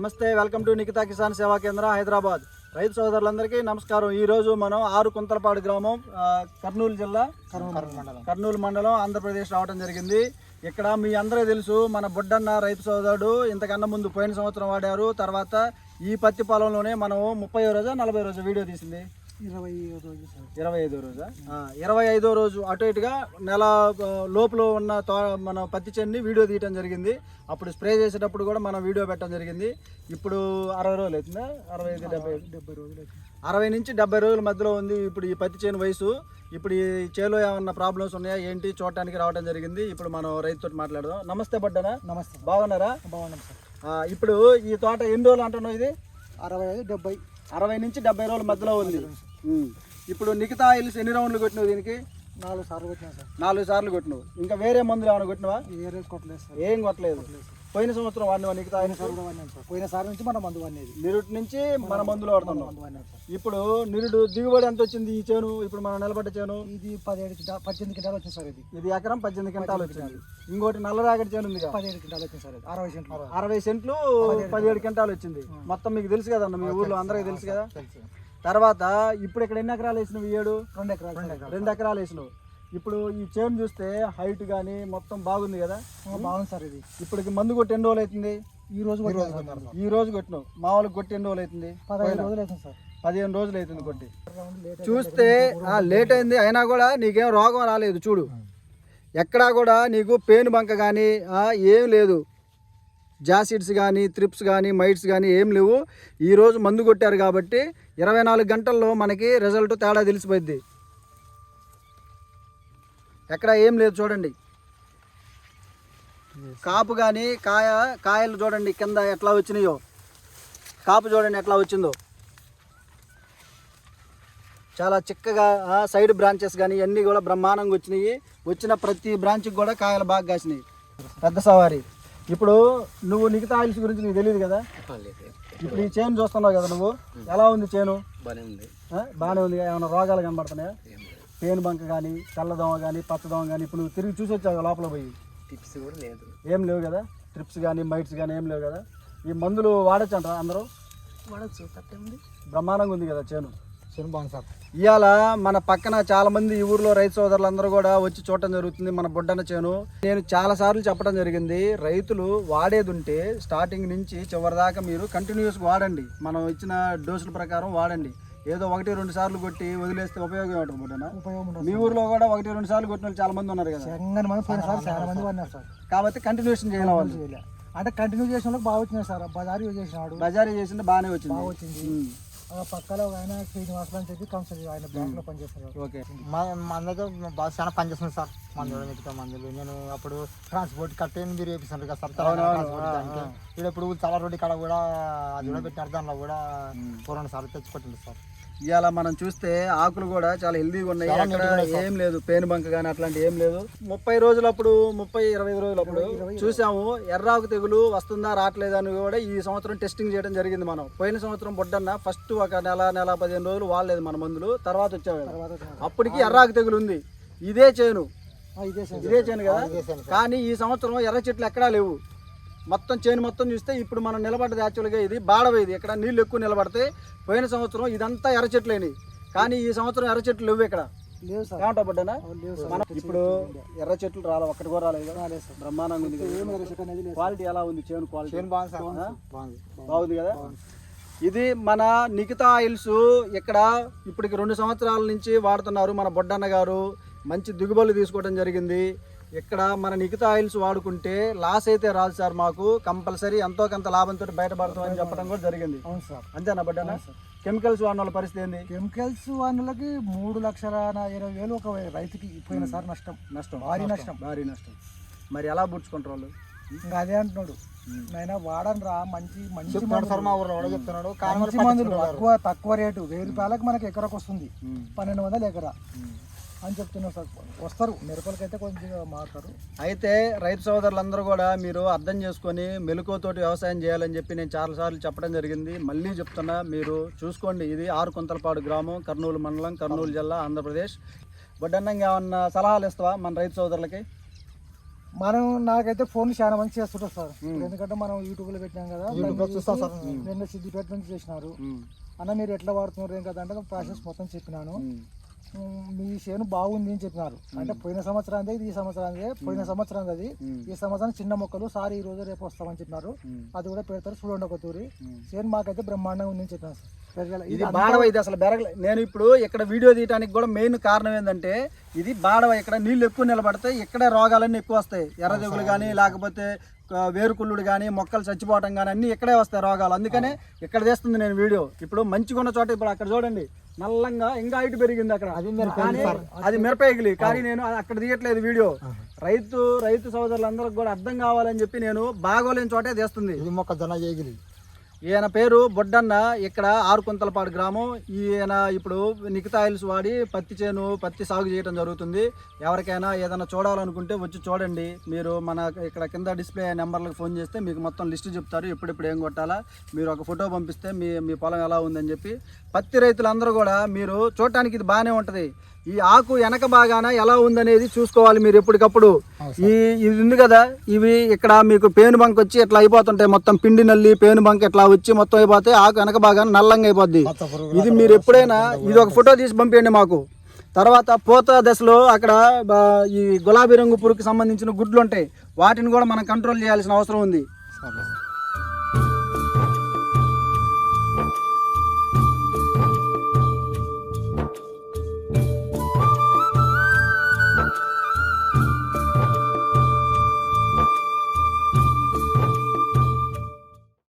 నమస్తే, welcome to Nikhita Kisan సేవా కేంద్ర హైదరాబాద్. రైతు సోదరులందరికీ నమస్కారం. ఈరోజు మనం కుంతలపాడు గ్రామం, కర్నూలు జిల్లా, కర్నూలు మండలం, ఆంధ్రప్రదేశ్ రావడం జరిగింది. ఇక్కడ మీ అందరూ తెలుసు, మన బొడ్డన్న రైతు సోదరుడు ఇంతకన్నా ముందు పోయిన సంవత్సరం వాడారు. తర్వాత ఈ పత్తి పొలంలోనే మనం 30వ రోజా 40వ రోజు వీడియో తీసింది. 25వ రోజా 25వ రోజు అటు ఇటుగా నెల లోపల ఉన్న మన పత్తి చేన్ని వీడియో తీయటం జరిగింది. అప్పుడు స్ప్రే చేసేటప్పుడు కూడా మనం వీడియో పెట్టడం జరిగింది. ఇప్పుడు 60 రోజులు అవుతుందా, 65-70 రోజులు, 60 నుంచి 70 రోజుల మధ్యలో ఉంది ఇప్పుడు ఈ పత్తి చేను వయసు. ఇప్పుడు ఈ చేలో ఏమన్నా ప్రాబ్లమ్స్ ఉన్నాయా ఏంటి చూడటానికి రావడం జరిగింది. ఇప్పుడు మనం రైతుతో మాట్లాడదాం. నమస్తే బడ్డనా. నమస్తే. బాగున్నారా? బాగున్నాం సార్. ఇప్పుడు ఈ తోట ఎన్ని రోజులు అంటున్నావు? ఇది 65-70, 60 నుంచి 70 రోజుల మధ్యలో ఉంది. ఇప్పుడు నిఖితా ఆయిల్స్ ఎన్ని రౌండ్లు కొట్టినావు? దీనికి 4 సార్లు కొట్టినా సార్. 4 సార్లు కొట్టినావు. ఇంకా వేరే మందులు ఏమైనా కొట్టినావా? వేరే కొట్టలేదు సార్. ఏం కొట్టలేదు. పోయిన సంవత్సరం వాడినవా నిఖితా ఆయిల్స్? పోయిన సార్ నుంచి మన మందు వాడినది. నిరుటి నుంచి మన మందులు వాడుతున్నాం. ఇప్పుడు నిరుడు దిగుబడి ఎంత వచ్చింది ఈ చేను? ఇప్పుడు మనం నిలబడ్డ చేను ఇది 18 క్వింటాలు వచ్చింది సార్. ఇది ఎకరం 18 క్వింటాలు వచ్చింది. ఇంకోటి నల్లరాగడి చేను ఉంది, 17 క్వింటాలు వచ్చింది సార్. 60 సెంట్లు 17 క్వింటాలు వచ్చింది. మొత్తం మీకు తెలుసు కదన్న, మీ ఊర్లో అందరికీ తెలుసు కదా. తర్వాత ఇప్పుడు ఇక్కడ ఎన్ని ఎకరాలు వేసినావు? 2 ఎకరాలు వేసినావు. ఇప్పుడు ఈ చేను చూస్తే హైట్ కానీ మొత్తం బాగుంది కదా. బాగుంది సార్. ఇది ఇప్పటికి మందు కొట్టి ఎన్ని రోజులు అవుతుంది? ఈ రోజు కొట్టినావు. మామూలుగా కొట్టి ఎన్ని రోజులు అవుతుంది? 15 రోజులు అవుతుంది సార్. 15 రోజులు అవుతుంది కొట్టి. చూస్తే లేట్ అయింది, అయినా కూడా నీకేం రోగం రాలేదు. చూడు, ఎక్కడా కూడా నీకు పేను బంక కానీ ఏం లేదు. జాసిడ్స్ కానీ, త్రిప్స్ కానీ, మైట్స్ కానీ ఏం లేవు. ఈరోజు మందు కొట్టారు కాబట్టి 24 గంటల్లో మనకి రిజల్ట్ తేడా తెలిసిపోద్ది. ఎక్కడ ఏం లేదు. చూడండి, కాపు కానీ కాయలు చూడండి కింద ఎట్లా వచ్చినాయో. కాపు చూడండి ఎట్లా వచ్చిందో, చాలా చిక్కగా. సైడ్ బ్రాంచెస్ కానీ ఇవన్నీ కూడా బ్రహ్మాండంగా వచ్చినాయి. వచ్చిన ప్రతి బ్రాంచ్కి కూడా కాయలు బాగా కాసినాయి. పెద్ద సవారీ. ఇప్పుడు నువ్వు నిఖితా ఆయిల్స్ గురించి నీకు తెలియదు కదా. ఇప్పుడు ఈ చేను చూస్తున్నావు కదా నువ్వు, ఎలా ఉంది చేను? బాగానే ఉంది. ఏమైనా రోగాలు కనబడుతున్నాయా? పేను బంక కానీ, తెల్లదోమ కానీ, పచ్చదోమ కానీ. ఇప్పుడు నువ్వు తిరిగి చూసి వచ్చావు లోపల పోయి. టిప్స్ కూడా లేదు, ఏం లేవు కదా. ట్రిప్స్ కానీ, మైట్స్ కానీ ఏం లేవు కదా. ఈ మందులు వాడచ్చు అంటారా అందరూ? వాడచ్చు. బ్రహ్మాండంగా ఉంది కదా చేను. బాగుంది సార్. ఇవాళ మన పక్కన చాలా మంది ఈ ఊర్లో రైతు సోదరులందరూ కూడా వచ్చి చూడటం జరుగుతుంది మన బొడ్డన్న చేను. నేను చాలా సార్లు చెప్పడం జరిగింది, రైతులు వాడేది ఉంటే స్టార్టింగ్ నుంచి చివరి దాకా మీరు కంటిన్యూస్గా వాడండి. మనం ఇచ్చిన డోసుల ప్రకారం వాడండి. ఏదో 1-2 సార్లు కొట్టి వదిలేస్తే ఉపయోగం ఏమిటి బొడ్డన్న? మీ ఊర్లో కూడా 1-2 సార్లు కొట్టిన వాళ్ళు చాలా మంది ఉన్నారు కదా. చాలా మంది వాడినారు సార్. కాబట్టి కంటిన్యూషన్ చేయాలి వాళ్ళు. అంటే కంటిన్యూ చేసిన బాగా వచ్చినాయి సార్. బజారీ చేసినాడు. బజారీ చేసింది బాగానే వచ్చింది. పక్కలో ఆయన శ్రీనివాసులు అని చెప్పి కౌన్సిల్ ఆయన బ్యాంక్ లో పనిచేస్తున్నారు. ఓకే. మందుతో బాగా చాలా పనిచేస్తుంది సార్. మందులు నేను అప్పుడు ట్రాన్స్పోర్ట్ కట్టి మీరు వేపిస్తున్నారు కదా సార్. ఇప్పుడు చాలా రోడ్డు కాడ కూడా అది కూడా పెట్టినారు. దానిలో కూడా 4 సార్లు తెచ్చుకుంటుంది సార్. ఇవాళ మనం చూస్తే ఆకులు కూడా చాలా హెల్దీగా ఉన్నాయి. అక్కడ ఏం లేదు పేను బంక కానీ అట్లాంటి ఏం లేదు. 30 రోజులప్పుడు 30-25 రోజులప్పుడు చూసాము ఎర్రాకు తెగులు వస్తుందా రావట్లేదా అని కూడా ఈ సంవత్సరం టెస్టింగ్ చేయడం జరిగింది. మనం పోయిన సంవత్సరం బొడ్డన్న ఫస్ట్ ఒక నెల 15 రోజులు వాడలేదు మన మందులు. తర్వాత వచ్చాము, అప్పటికి ఎర్రాకు తెగులు ఉంది. ఇదే చేను కదా. కానీ ఈ సంవత్సరం ఎర్ర చెట్లు ఎక్కడా లేవు. మొత్తం చేను మొత్తం చూస్తే ఇప్పుడు మనం నిలబడ్డది యాక్చువల్గా ఇది బాడవేది. ఇక్కడ నీళ్ళు ఎక్కువ నిలబడతాయి. పోయిన సంవత్సరం ఇదంతా ఎర్ర చెట్లేని, కానీ ఈ సంవత్సరం ఎర్ర చెట్లు లేవు. ఇక్కడ ఏమంటా బడ్డనా? మనం ఇప్పుడు ఎర్ర చెట్లు రాలేదు, ఒక్కటి కూడా రాలేదు. బ్రహ్మాండంగా ఉంది. క్వాలిటీ ఎలా ఉంది చేను? క్వాలిటీ బాగుంది కదా. ఇది మన నిఖితా ఆయిల్స్. ఇక్కడ ఇప్పటికి 2 సంవత్సరాల నుంచి వాడుతున్నారు మన బొడ్డన్న గారు. మంచి దిగుబడులు తీసుకోవడం జరిగింది. ఇక్కడ మన నిఖితా ఆయిల్స్ వాడుకుంటే లాస్ అయితే రాదు సార్. మాకు కంపల్సరీ ఎంతో కొంత లాభంతో బయటపడతామని చెప్పడం కూడా జరిగింది. అవును సార్. అంతేనా బడ్డనా? కెమికల్స్ వాడిన వాళ్ళ పరిస్థితి ఏంది? కెమికల్స్ వాళ్ళకి 3,20,000 ఒక రైతుకి పోయిన సార్ నష్టం భారీ నష్టం. మరి ఎలా పుచ్చుకుంటారు వాళ్ళు? ఇంకా అదే అంటున్నాడు, నైనా వాడని రా మంచి చెప్తున్నాడు. మందులు తక్కువ రేటు 1000 రూపాయలకు మనకి ఎకరకు వస్తుంది. 1200 ఎకరా అని చెప్తున్నారు సార్. వస్తారు మిరపలకైతే కొంచెం మారుతారు. అయితే రైతు సోదరులందరూ కూడా మీరు అర్థం చేసుకొని మెలకువతోటి వ్యవసాయం చేయాలని చెప్పి నేను చాలాసార్లు చెప్పడం జరిగింది. మళ్ళీ చెప్తున్నా, మీరు చూసుకోండి. ఇది కుంతలపాడు గ్రామం, కర్నూలు మండలం, కర్నూలు జిల్లా, ఆంధ్రప్రదేశ్. బొడ్డన్నంగా ఏమన్నా సలహాలు ఇస్తావా మన రైతు సోదరులకి? మనం నాకైతే ఫోన్ చాలా మంది చేస్తుంటారు సార్. ఎందుకంటే మనం యూట్యూబ్ లో పెట్టినాం కదా, చూస్తాం సార్. నిన్న సిద్దిపేట నుంచి చేసినారు. అన్న మీరు ఎట్లా వాడుతున్నారు ఏం కదా అంటే ప్రాసెస్ మొత్తం చెప్పినాను. మీ చేను బాగుంది అని చెప్పినారు. అంటే పోయిన సంవత్సరం ఈ సంవత్సరం పోయిన సంవత్సరం అది ఈ సంవత్సరం చిన్న మొక్కలు సార్ ఈ రోజు రేపు వస్తామని చెప్పినారు. అది కూడా పెడతారు చూడండి ఒక తూరి. చేను మాకైతే బ్రహ్మాండంగా ఉందని చెప్పినారు సార్. ఇది బాడవ, ఇది అసలు బెరగలే. నేను ఇప్పుడు ఇక్కడ వీడియో తీయడానికి కూడా మెయిన్ కారణం ఏంటంటే ఇది బాడవ, ఇక్కడ నీళ్ళు ఎక్కువ నిలబడతాయి, ఇక్కడే రోగాలన్నీ ఎక్కువ వస్తాయి. ఎర్రదెగులు కానీ లేకపోతే వేరుకుళ్ళుడు కానీ మొక్కలు చచ్చిపోవటం కానీ అన్నీ ఇక్కడే వస్తాయి రోగాలు. అందుకనే ఇక్కడ చేస్తుంది నేను వీడియో. ఇప్పుడు మంచిగా ఉన్న చోట ఇప్పుడు అక్కడ చూడండి నల్లంగా ఇంకా హైట్ పెరిగింది అక్కడ, అది మిరపేగిలి. కానీ నేను అక్కడ తీయట్లేదు వీడియో. రైతు సోదరులందరికి కూడా అర్థం కావాలని చెప్పి నేను బాగోలేని చోటే తీస్తుంది. ఇది మొక్కజొన్న ఏగిలి. ఈయన పేరు బొడ్డన్న, ఇక్కడ ఆరుకుంతలపాడు గ్రామం. ఈయన ఇప్పుడు నికితాయిల్స్ వాడి పత్తి సాగు చేయడం జరుగుతుంది. ఎవరికైనా ఏదైనా చూడాలనుకుంటే వచ్చి చూడండి. మీరు మన ఇక్కడ కింద డిస్ప్లే నెంబర్లకు ఫోన్ చేస్తే మీకు మొత్తం లిస్టు చెప్తారు, ఎప్పుడెప్పుడు ఏం కొట్టాలా. మీరు ఒక ఫోటో పంపిస్తే మీ పొలం ఎలా ఉందని చెప్పి. పత్తి రైతులందరూ కూడా మీరు చూడటానికి ఇది బాగానే ఉంటుంది. ఈ ఆకు వెనక భాగాన ఎలా ఉందనేది చూసుకోవాలి మీరు ఎప్పటికప్పుడు. ఇది ఉంది కదా, ఇవి ఇక్కడ మీకు పేను బంక్ వచ్చి ఇట్లా అయిపోతుంటాయి. మొత్తం పిండి నల్లి పేను బంక్ ఇట్లా వచ్చి మొత్తం అయిపోతే ఆకు వెనక భాగాన నల్లంగా అయిపోద్ది. ఇది మీరు ఎప్పుడైనా ఇది ఒక ఫోటో తీసి పంపించండి మాకు. తర్వాత పూత దశలో అక్కడ ఈ గులాబీ రంగు పురుగుకి సంబంధించిన గుడ్లు ఉంటాయి, వాటిని కూడా మనం కంట్రోల్ చేయాల్సిన అవసరం ఉంది.